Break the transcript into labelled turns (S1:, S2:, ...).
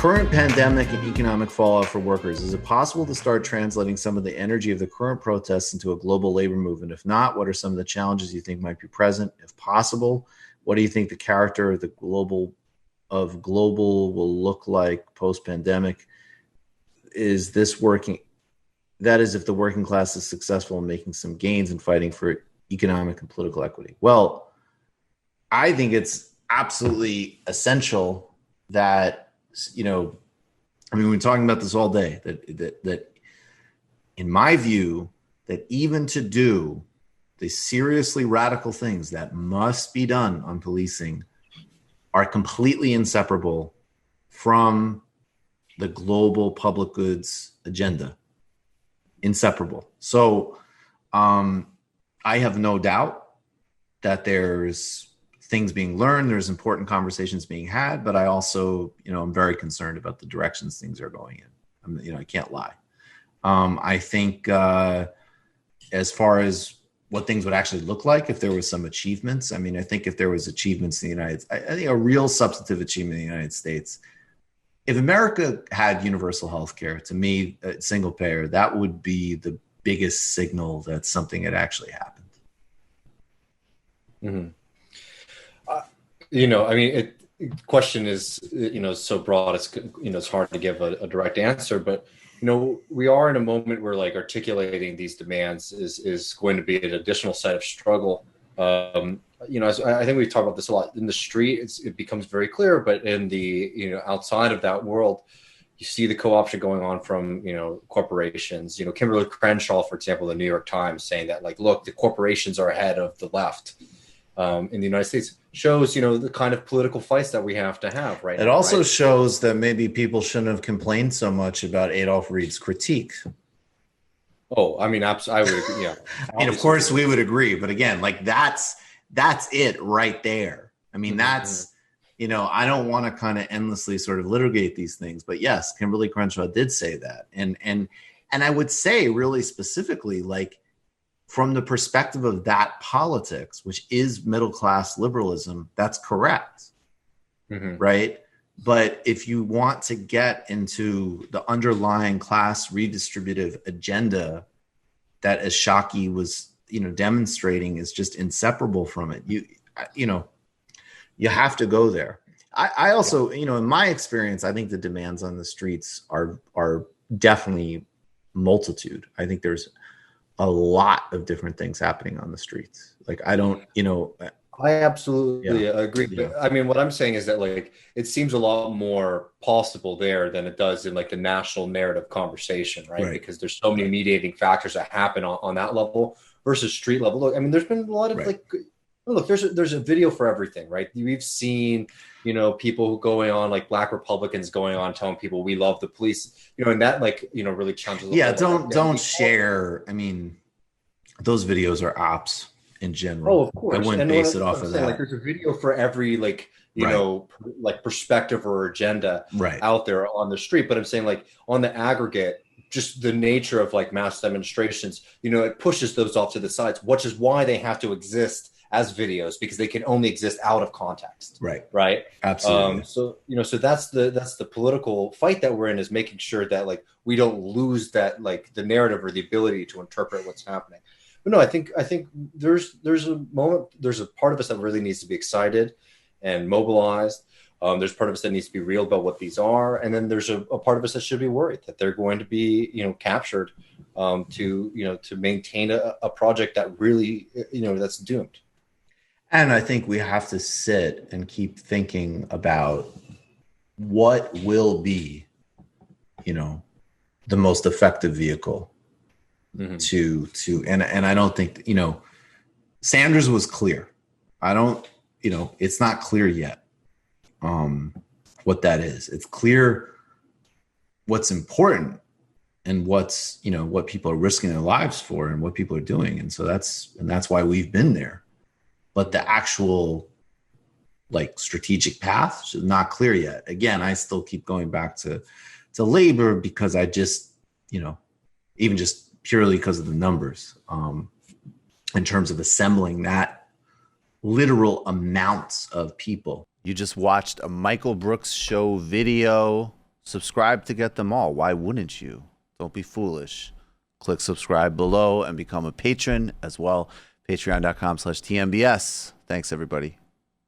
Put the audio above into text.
S1: current pandemic and economic fallout for workers, is it possible to start translating some of the energy of the current protests into a global labor movement? If not, what are some of the challenges you think might be present? If possible, what do you think the character of the global will look like post-pandemic? Is this working? That is, if the working class is successful in making some gains and fighting for economic and political equity. Well, I think it's absolutely essential that, we've been talking about this all day, that in my view, that even to do the seriously radical things that must be done on policing are completely inseparable from the global public goods agenda. Inseparable. So I have no doubt that there's things being learned, there's important conversations being had, but I also, I'm very concerned about the directions things are going in. I can't lie. I think as far as what things would actually look like if there was some achievements, I think if there was achievements in the United States, I think a real substantive achievement in the United States, if America had universal health care, to me, single payer, that would be the biggest signal that something had actually happened.
S2: Mm-hmm. Question is, so broad, it's hard to give a direct answer, but, we are in a moment where articulating these demands is going to be an additional set of struggle. I think we've talked about this a lot in the street. It becomes very clear, but in the, outside of that world, you see the co-option going on from, corporations, Kimberly Crenshaw, for example, the New York Times saying that look, the corporations are ahead of the left in the United States, shows, the kind of political fights that we have to have right now.
S1: It also shows that maybe people shouldn't have complained so much about Adolph Reed's critique.
S2: Oh, I would agree. Yeah.
S1: Of course we would agree, but again, that's it right there. That's, I don't want to kind of endlessly sort of litigate these things, but yes, Kimberly Crenshaw did say that. And I would say really specifically, from the perspective of that politics, which is middle-class liberalism, that's correct. Mm-hmm. Right. But if you want to get into the underlying class redistributive agenda that, as Shockey was, demonstrating, is just inseparable from it, you have to go there. I also, in my experience, I think the demands on the streets are definitely multitude. I think there's a lot of different things happening on the streets.
S2: I absolutely agree. Yeah. But, what I'm saying is that it seems a lot more possible there than it does in the national narrative conversation, right? Because there's so many mediating factors that happen on that level versus street level. Look, there's been a lot of look, there's a video for everything, right? We've seen, people going on, Black Republicans going on telling people we love the police, and that really challenges.
S1: Yeah, don't share. Those videos are ops in general.
S2: Oh, of course.
S1: I wouldn't base it off of that.
S2: There's a video for every perspective or agenda out there on the street. But I'm saying on the aggregate, just the nature of mass demonstrations, it pushes those off to the sides, which is why they have to exist as videos, because they can only exist out of context. Right.
S1: Absolutely.
S2: So that's the political fight that we're in, is making sure that we don't lose that the narrative or the ability to interpret what's happening. But no, I think there's a part of us that really needs to be excited and mobilized. There's part of us that needs to be real about what these are, and then there's a part of us that should be worried that they're going to be captured to maintain a project that really that's doomed.
S1: And I think we have to sit and keep thinking about what will be, the most effective vehicle to and I don't think, Sanders was clear. I don't, it's not clear yet what that is. It's clear what's important and what's, what people are risking their lives for and what people are doing. And so that's why we've been there. But the actual strategic path is not clear yet. Again, I still keep going back to labor because I just, even just purely because of the numbers, in terms of assembling that literal amounts of people.
S3: You just watched a Michael Brooks show video subscribe to get them all. Why wouldn't you? Don't be foolish. Click subscribe below and become a patron as well. Patreon.com/TMBS. Thanks, everybody.